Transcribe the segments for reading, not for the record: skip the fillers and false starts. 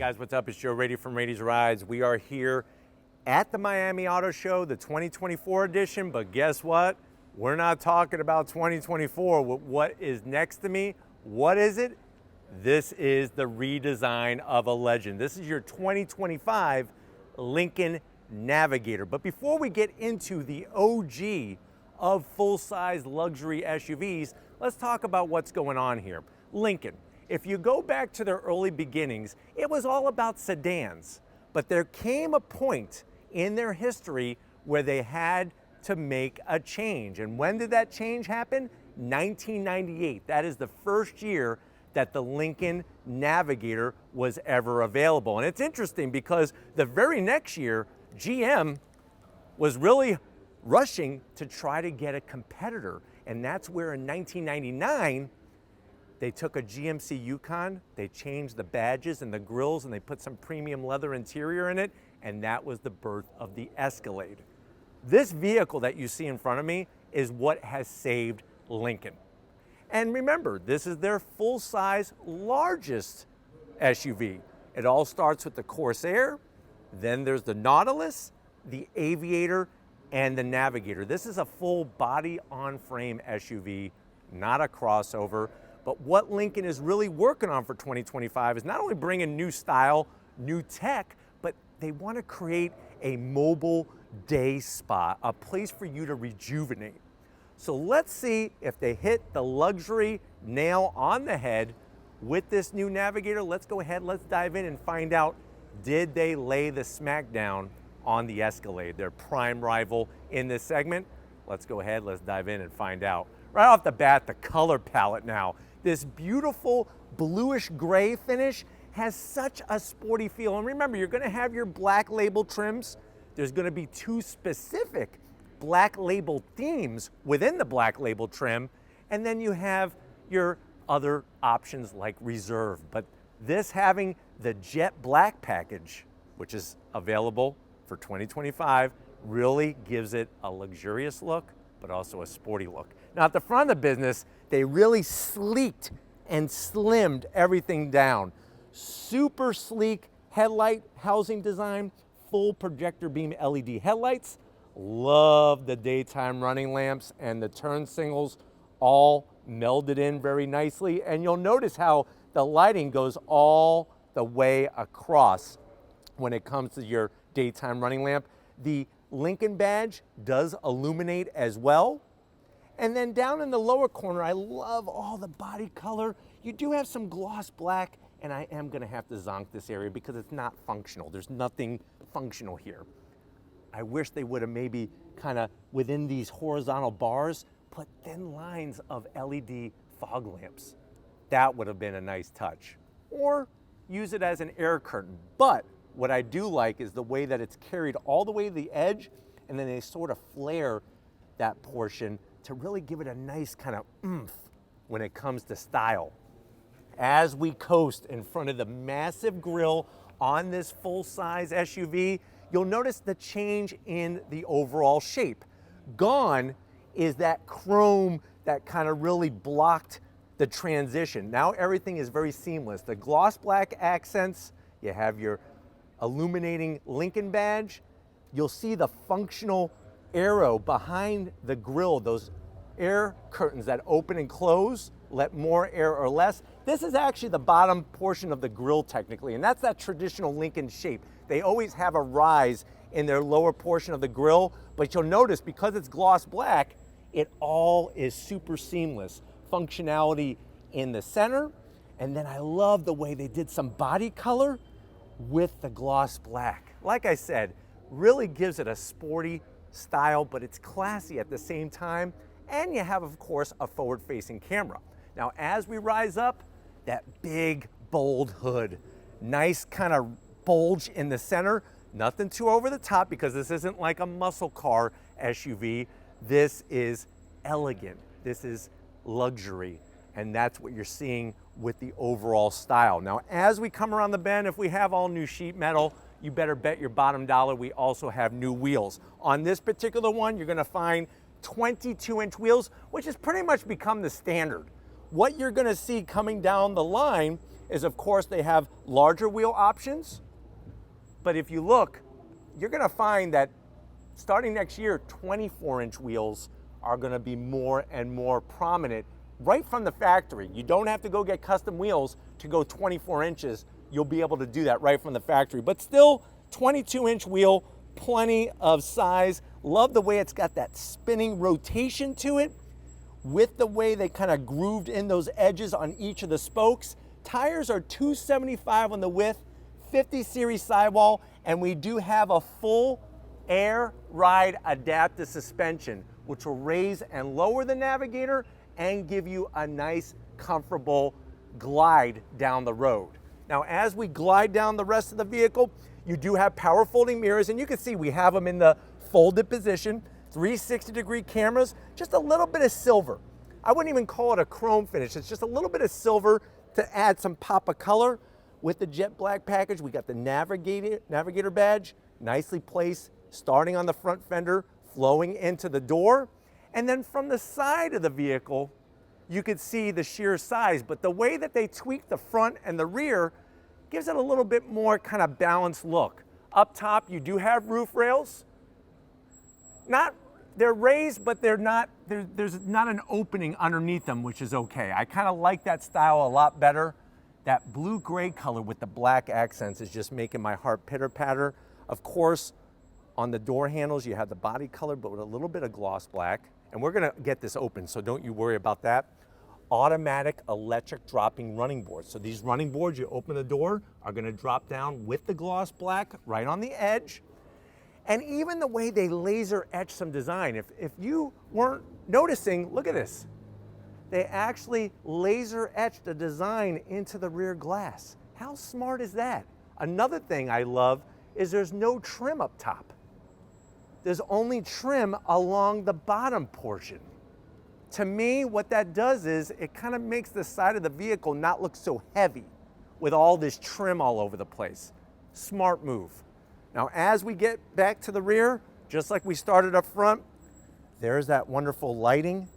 guys, what's up? It's Joe Raiti from Raiti's Rides. We are here at the Miami Auto Show, the 2024 edition, but guess what? We're not talking about 2024. What is next to me? What is it? This is the redesign of a legend. This is your 2025 Lincoln Navigator. But before we get into the OG of full-size luxury SUVs, let's talk about what's going on here. Lincoln. If you go back to their early beginnings, it was all about sedans. But there came a point in their history where they had to make a change. And when did that change happen? 1998. That is the first year that the Lincoln Navigator was ever available. And it's interesting because the very next year, GM was really rushing to try to get a competitor. And that's where in 1999, they took a GMC Yukon, they changed the badges and the grills, and they put some premium leather interior in it, and that was the birth of the Escalade. This vehicle that you see in front of me is what has saved Lincoln. And remember, this is their full-size, largest SUV. It all starts with the Corsair, then there's the Nautilus, the Aviator, and the Navigator. This is a full body on frame SUV, not a crossover. But what Lincoln is really working on for 2025 is not only bringing new style, new tech, but they want to create a mobile day spa, a place for you to rejuvenate. So let's see if they hit the luxury nail on the head with this new Navigator. Let's go ahead, let's dive in and find out, did they lay the smackdown on the Escalade, their prime rival in this segment? Let's go ahead, let's dive in and find out. Right off the bat, the color palette now. This beautiful bluish gray finish has such a sporty feel. And remember, you're gonna have your black label trims. There's gonna be two specific black label themes within the black label trim. And then you have your other options like Reserve. But this having the jet black package, which is available for 2025, really gives it a luxurious look, but also a sporty look. Now at the front of the business, they really sleeked and slimmed everything down. Super sleek headlight housing design, full projector beam LED headlights. Love the daytime running lamps, and the turn signals all melded in very nicely. And you'll notice how the lighting goes all the way across when it comes to your daytime running lamp. The Lincoln badge does illuminate as well. And then down in the lower corner, I love all the body color. You do have some gloss black, and I am gonna have to zonk this area because it's not functional. There's nothing functional here. I wish they would have maybe kind of within these horizontal bars, put thin lines of LED fog lamps. That would have been a nice touch. Or use it as an air curtain. But what I do like is the way that it's carried all the way to the edge, and then they sort of flare that portion to really give it a nice kind of oomph when it comes to style. As we coast in front of the massive grille on this full-size SUV, you'll notice the change in the overall shape. Gone is that chrome that kind of really blocked the transition. Now everything is very seamless. The gloss black accents, you have your illuminating Lincoln badge. You'll see the functional arrow behind the grille, those air curtains that open and close, let more air or less. This is actually the bottom portion of the grille technically, and that's that traditional Lincoln shape. They always have a rise in their lower portion of the grille, but you'll notice because it's gloss black, it all is super seamless. Functionality in the center, and then I love the way they did some body color with the gloss black. Like I said, really gives it a sporty style, but it's classy at the same time. And you have, of course, a forward-facing camera. Now, as we rise up, that big, bold hood. Nice kind of bulge in the center. Nothing too over the top because this isn't like a muscle car SUV. This is elegant. This is luxury. And that's what you're seeing with the overall style. Now, as we come around the bend, if we have all new sheet metal, you better bet your bottom dollar we also have new wheels. On this particular one, you're gonna find 22-inch wheels, which has pretty much become the standard. What you're gonna see coming down the line is, of course, they have larger wheel options. But if you look, you're gonna find that starting next year, 24-inch wheels are gonna be more and more prominent right from the factory. You don't have to go get custom wheels to go 24 inches. You'll be able to do that right from the factory. But still, 22-inch wheel, plenty of size. Love the way it's got that spinning rotation to it with the way they kind of grooved in those edges on each of the spokes. Tires are 275 on the width, 50 series sidewall, and we do have a full air ride adaptive suspension, which will raise and lower the Navigator and give you a nice, comfortable glide down the road. Now, as we glide down the rest of the vehicle, you do have power folding mirrors, and you can see we have them in the folded position, 360-degree cameras, just a little bit of silver. I wouldn't even call it a chrome finish. It's just a little bit of silver to add some pop of color. With the jet black package, we got the Navigator badge, nicely placed, starting on the front fender, flowing into the door. And then from the side of the vehicle, you could see the sheer size, but the way that they tweak the front and the rear gives it a little bit more kind of balanced look. Up top, you do have roof rails. They're raised, but there's not an opening underneath them, which is okay. I kind of like that style a lot better. That blue-gray color with the black accents is just making my heart pitter-patter. Of course, on the door handles, you have the body color, but with a little bit of gloss black. And we're gonna get this open, so don't you worry about that. Automatic electric dropping running boards. So these running boards, you open the door, are gonna drop down with the gloss black right on the edge. And even the way they laser etch some design. If you weren't noticing, look at this. They actually laser etched the design into the rear glass. How smart is that? Another thing I love is there's no trim up top. There's only trim along the bottom portion. To me, what that does is it kind of makes the side of the vehicle not look so heavy with all this trim all over the place. Smart move. Now, as we get back to the rear, just like we started up front, there's that wonderful lighting,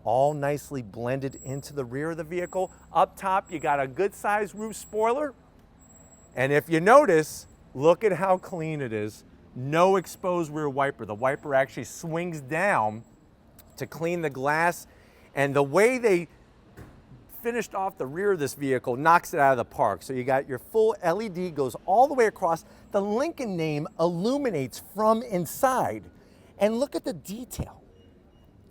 all nicely blended into the rear of the vehicle. Up top, you got a good sized roof spoiler. And if you notice, look at how clean it is. No exposed rear wiper. The wiper actually swings down to clean the glass. And the way they finished off the rear of this vehicle knocks it out of the park. So you got your full LED, goes all the way across. The Lincoln name illuminates from inside. And look at the detail.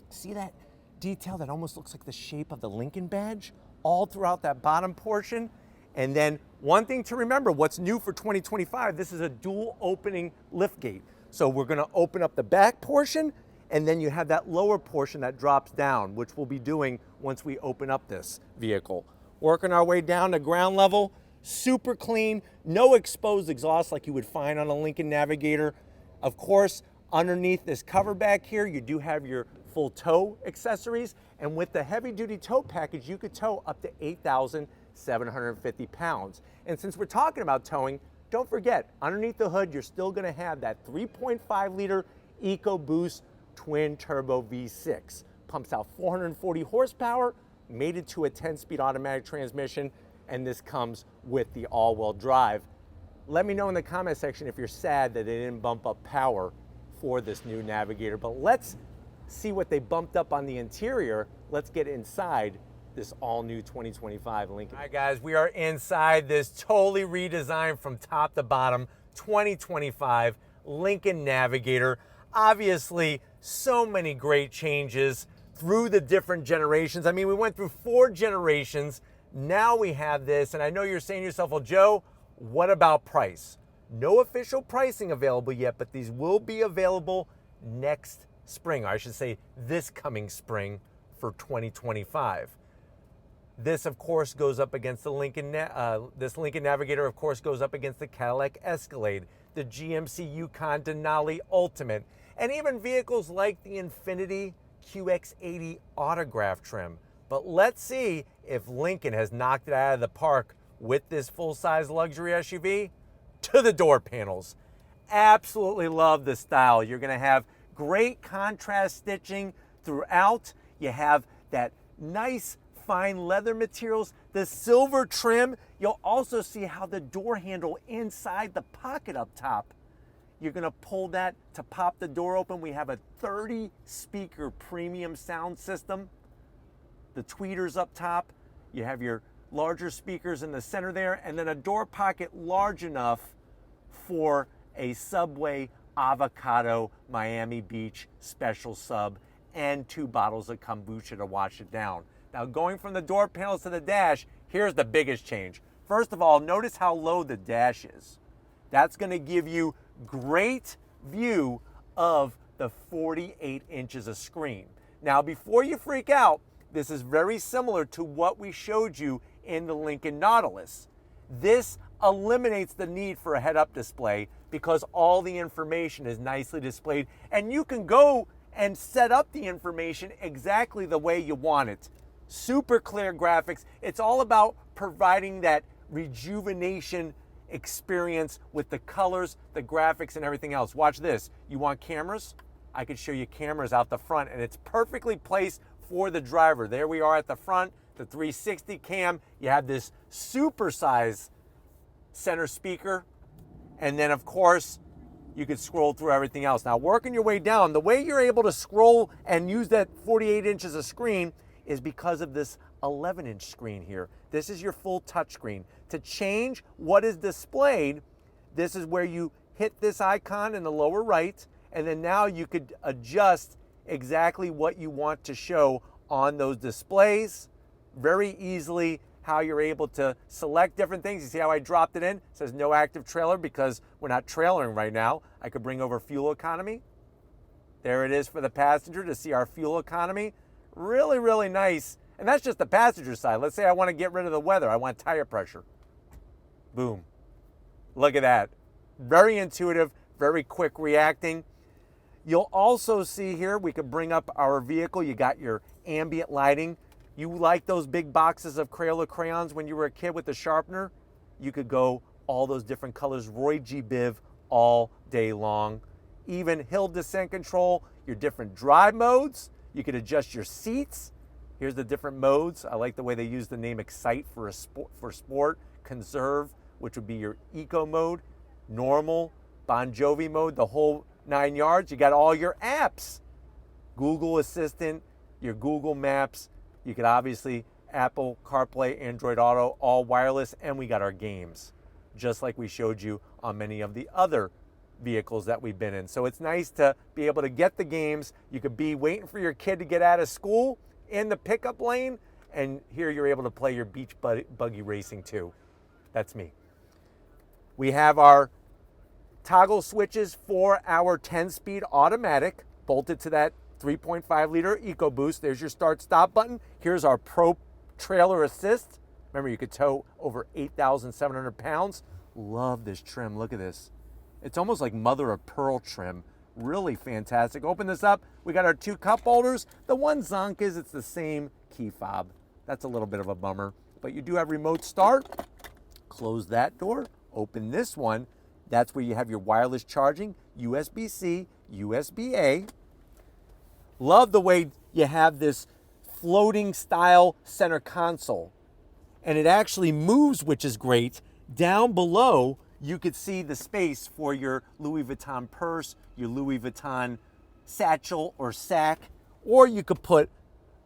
See that detail that almost looks like the shape of the Lincoln badge all throughout that bottom portion? And then one thing to remember, what's new for 2025, this is a dual opening lift gate. So we're gonna open up the back portion, and then you have that lower portion that drops down, which we'll be doing once we open up this vehicle. Working our way down to ground level, super clean, no exposed exhaust like you would find on a Lincoln Navigator. Of course, underneath this cover back here, you do have your full tow accessories, and with the heavy duty tow package, you could tow up to 8,750 pounds. And since we're talking about towing, don't forget, underneath the hood, you're still gonna have that 3.5 liter EcoBoost twin turbo V6. Pumps out 440 horsepower, mated to a 10-speed automatic transmission, and this comes with the all-wheel drive. Let me know in the comment section if you're sad that they didn't bump up power for this new Navigator, but let's see what they bumped up on the interior. Let's get inside this all-new 2025 Lincoln. All right, guys, we are inside this totally redesigned from top to bottom 2025 Lincoln Navigator. Obviously, so many great changes through the different generations. I mean, we went through 4 generations. Now we have this, and I know you're saying to yourself, well, Joe, what about price? No official pricing available yet, but these will be available next spring, or I should say this coming spring for 2025. This, of course, goes up against the Lincoln Navigator, of course, goes up against the Cadillac Escalade, the GMC Yukon Denali Ultimate, and even vehicles like the Infiniti QX80 Autograph trim. But let's see if Lincoln has knocked it out of the park with this full-size luxury SUV. To the door panels. Absolutely love the style. You're gonna have great contrast stitching throughout. You have that nice fine leather materials the silver trim. You'll also see how the door handle inside the pocket up top. You're gonna pull that to pop the door open. We have a 30 speaker premium sound system. The tweeters up top. You have your larger speakers in the center there, and then a door pocket large enough for a Subway Avocado Miami Beach special sub and 2 bottles of kombucha to wash it down. Now going from the door panels to the dash, here's the biggest change. First of all, notice how low the dash is. That's going to give you great view of the 48 inches of screen. Now before you freak out, this is very similar to what we showed you in the Lincoln Nautilus. This eliminates the need for a head-up display because all the information is nicely displayed, and you can go and set up the information exactly the way you want it. Super clear graphics. It's all about providing that rejuvenation experience with the colors, the graphics, and everything else. Watch this. You want cameras? I could show you cameras out the front, and it's perfectly placed for the driver. There we are at the front, the 360 cam. You have this super size center speaker, and then of course you could scroll through everything else. Now working your way down, the way you're able to scroll and use that 48 inches of screen is because of this 11-inch screen here. This is your full touchscreen. To change what is displayed, this is where you hit this icon in the lower right, and then now you could adjust exactly what you want to show on those displays very easily. How you're able to select different things. You see how I dropped it in? It says no active trailer because we're not trailering right now. I could bring over fuel economy. There it is for the passenger to see our fuel economy. Really, really nice. And that's just the passenger side. Let's say I want to get rid of the weather. I want tire pressure. Boom. Look at that. Very intuitive, very quick reacting. You'll also see here, we could bring up our vehicle. You got your ambient lighting. You like those big boxes of Crayola crayons when you were a kid with the sharpener? You could go all those different colors, Roy G. Biv, all day long. Even hill descent control, your different drive modes. You could adjust your seats. Here's the different modes. I like the way they use the name Excite for sport, Conserve, which would be your eco mode, normal, Bon Jovi mode, the whole 9 yards. You got all your apps, Google Assistant, your Google Maps. You could obviously Apple CarPlay, Android Auto, all wireless, and we got our games, just like we showed you on many of the other vehicles that we've been in. So it's nice to be able to get the games. You could be waiting for your kid to get out of school in the pickup lane, and here you're able to play your beach buggy racing too. That's me. We have our toggle switches for our 10-speed automatic bolted to that 3.5 liter EcoBoost. There's your start stop button. Here's our Pro Trailer Assist. Remember, you could tow over 8,700 pounds. Love this trim. Look at this. It's almost like mother of pearl trim. Really fantastic. Open this up. We got our 2 cup holders. The one zonk is it's the same key fob. That's a little bit of a bummer. But you do have remote start. Close that door. Open this one. That's where you have your wireless charging, USB-C, USB-A. Love the way you have this floating style center console. And it actually moves, which is great. Down below, you could see the space for your Louis Vuitton purse, your Louis Vuitton satchel or sack, or you could put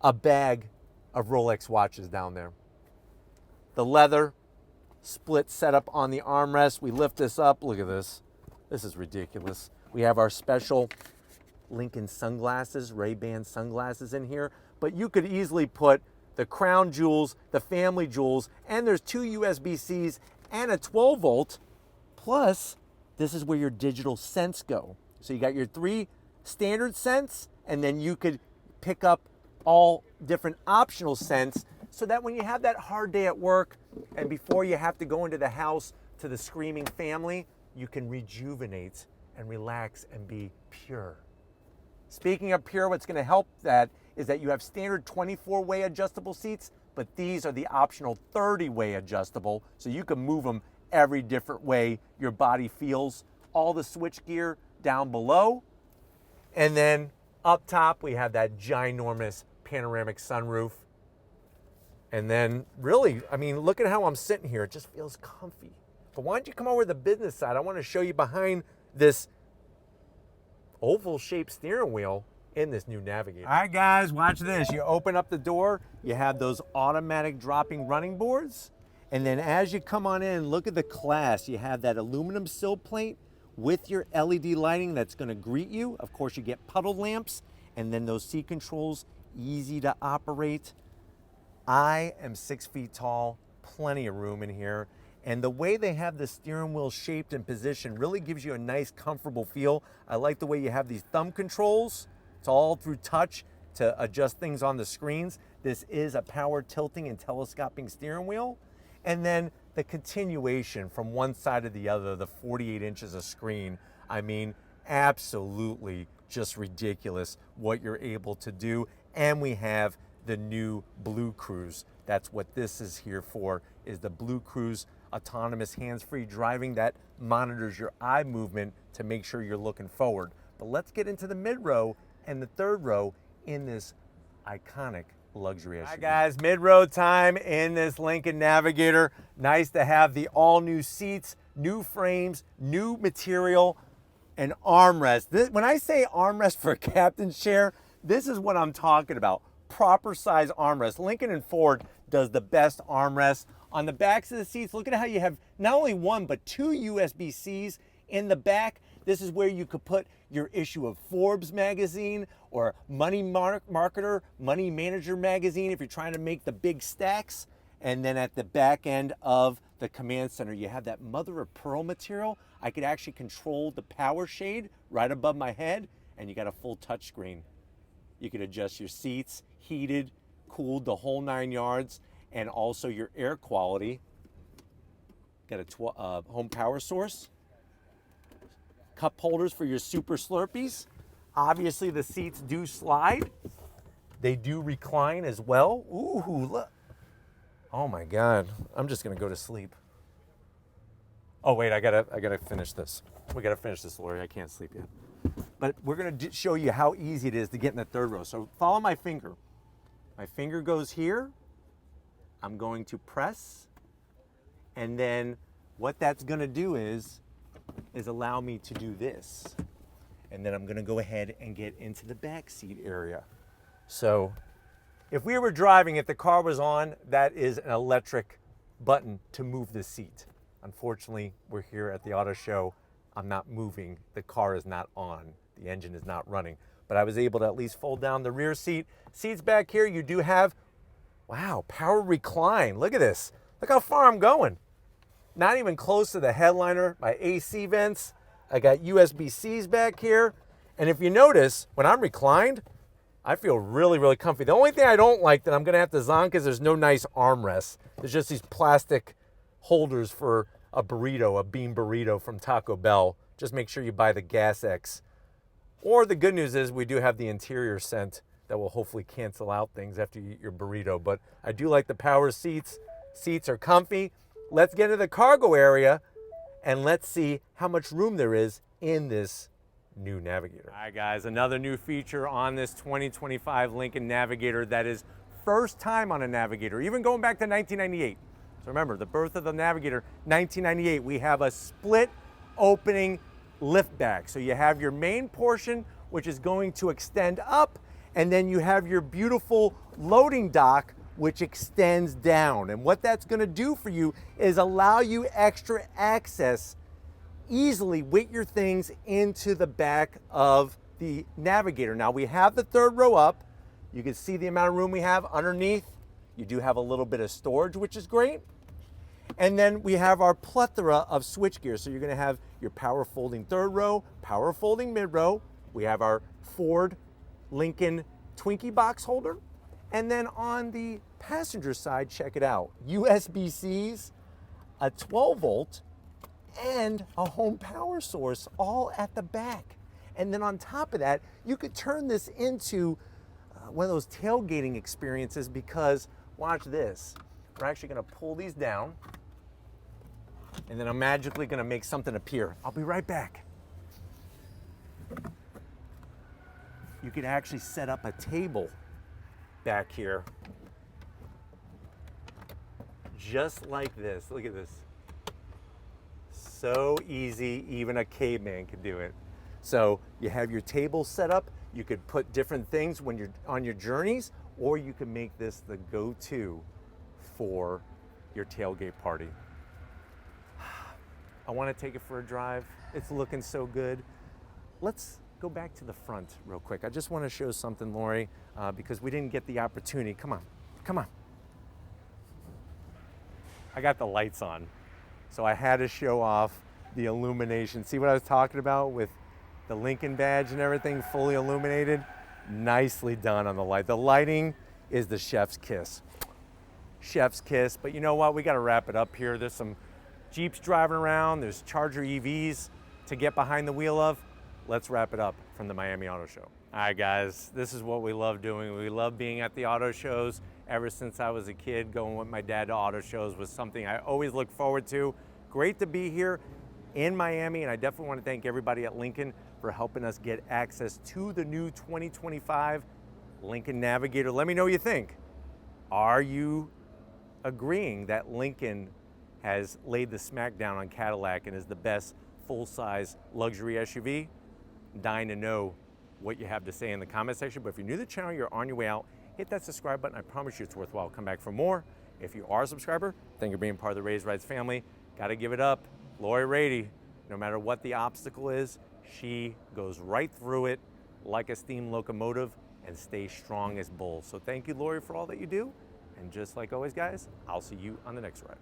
a bag of Rolex watches down there. The leather split setup on the armrest. We lift this up. Look at this. This is ridiculous. We have our special Lincoln sunglasses, Ray-Ban sunglasses in here, but you could easily put the crown jewels, the family jewels, and there's 2 USB-Cs and a 12 volt. Plus, this is where your digital scents go. So you got your 3 standard scents, and then you could pick up all different optional scents so that when you have that hard day at work and before you have to go into the house to the screaming family, you can rejuvenate and relax and be pure. Speaking of pure, what's going to help that is that you have standard 24-way adjustable seats, but these are the optional 30-way adjustable, so you can move them every different way your body feels. All the switch gear down below. And then up top, we have that ginormous panoramic sunroof. And then really, I mean, look at how I'm sitting here. It just feels comfy. But why don't you come over to the business side? I want to show you behind this oval shaped steering wheel in this new Navigator. All right, guys, watch this. You open up the door, you have those automatic dropping running boards. And then as you come on in, look at the class. You have that aluminum sill plate with your LED lighting that's gonna greet you. Of course, you get puddle lamps, and then those seat controls, easy to operate. I am 6 feet tall, plenty of room in here. And the way they have the steering wheel shaped and positioned really gives you a nice, comfortable feel. I like the way you have these thumb controls. It's all through touch to adjust things on the screens. This is a power tilting and telescoping steering wheel. And then the continuation from one side to the other, the 48 inches of screen. I mean, absolutely just ridiculous what you're able to do. And we have the new Blue Cruise. That's what this is here for, is the Blue Cruise autonomous hands-free driving that monitors your eye movement to make sure you're looking forward. But let's get into the mid-row and the third row in this iconic luxury SUV. Hi guys, mid-row time in this Lincoln Navigator. Nice to have the all-new seats, new frames, new material, and armrest. When I say armrest for a captain's chair, this is what I'm talking about. Proper size armrest. Lincoln and Ford does the best armrest. On the backs of the seats, look at how you have not only one, but two USB-Cs in the back. This is where you could put your issue of Forbes magazine or Money Marketer, Money Manager magazine if you're trying to make the big stacks. And then at the back end of the command center, you have that mother of pearl material. I could actually control the power shade right above my head, and you got a full touchscreen. You could adjust your seats, heated, cooled, the whole 9 yards, and also your air quality. Got a home power source. Cup holders for your super Slurpees. Obviously the seats do slide. They do recline as well. Ooh, look. Oh my God, I'm just gonna go to sleep. Oh wait, I gotta finish this. We gotta finish this, Lori, I can't sleep yet. But we're gonna show you how easy it is to get in the third row. So follow my finger. My finger goes here. I'm going to press. And then what that's gonna do is allow me to do this. And then I'm gonna go ahead and get into the back seat area. So if we were driving, if the car was on, that is an electric button to move the seat. Unfortunately, we're here at the auto show. I'm not moving, the car is not on, the engine is not running. But I was able to at least fold down the rear seat. Seats back here, you do have, wow, power recline. Look at this, look how far I'm going. Not even close to the headliner, my AC vents. I got USB-Cs back here. And if you notice, when I'm reclined, I feel really, really comfy. The only thing I don't like that I'm gonna have to zonk is there's no nice armrests. There's just these plastic holders for a burrito, a bean burrito from Taco Bell. Just make sure you buy the Gas X. Or the good news is we do have the interior scent that will hopefully cancel out things after you eat your burrito. But I do like the power seats. Seats are comfy. Let's get into the cargo area and let's see how much room there is in this new Navigator. All right guys, another new feature on this 2025 Lincoln Navigator that is first time on a Navigator, even going back to 1998. So remember, the birth of the Navigator, 1998, we have a split opening lift back. So you have your main portion, which is going to extend up, and then you have your beautiful loading dock, which extends down. And what that's gonna do for you is allow you extra access easily with your things into the back of the Navigator. Now we have the third row up. You can see the amount of room we have underneath. You do have a little bit of storage, which is great. And then we have our plethora of switch gear. So you're gonna have your power folding third row, power folding mid row. We have our Ford Lincoln Twinkie box holder. And then on the passenger side, check it out. USB-Cs, a 12 volt, and a home power source all at the back. And then on top of that, you could turn this into one of those tailgating experiences because, watch this. We're actually gonna pull these down and then I'm magically gonna make something appear. I'll be right back. You could actually set up a table back here just like this. Look at this. So easy, even a caveman could do it. So you have your table set up. You could put different things when you're on your journeys, or you can make this the go-to for your tailgate party. I want to take it for a drive. It's looking so good. Let's go back to the front real quick. I just want to show something, Lori, because we didn't get the opportunity. Come on, come on. I got the lights on, so I had to show off the illumination. See what I was talking about with the Lincoln badge and everything fully illuminated? Nicely done on the light. The lighting is the chef's kiss. Chef's kiss, but you know what? We got to wrap it up here. There's some Jeeps driving around. There's Charger EVs to get behind the wheel of. Let's wrap it up from the Miami Auto Show. All right, guys, this is what we love doing. We love being at the auto shows. Ever since I was a kid, going with my dad to auto shows was something I always look forward to. Great to be here in Miami, and I definitely want to thank everybody at Lincoln for helping us get access to the new 2025 Lincoln Navigator. Let me know what you think. Are you agreeing that Lincoln has laid the smackdown on Cadillac and is the best full-size luxury SUV? I'm dying to know what you have to say in the comment section. But if you're new to the channel, you're on your way out, hit that subscribe button. I promise you it's worthwhile. Come back for more. If you are a subscriber, thank you for being part of the Raised Rides family. Got to give it up. Lori Raiti, no matter what the obstacle is, she goes right through it like a steam locomotive and stays strong as bulls. So thank you, Lori, for all that you do. And just like always, guys, I'll see you on the next ride.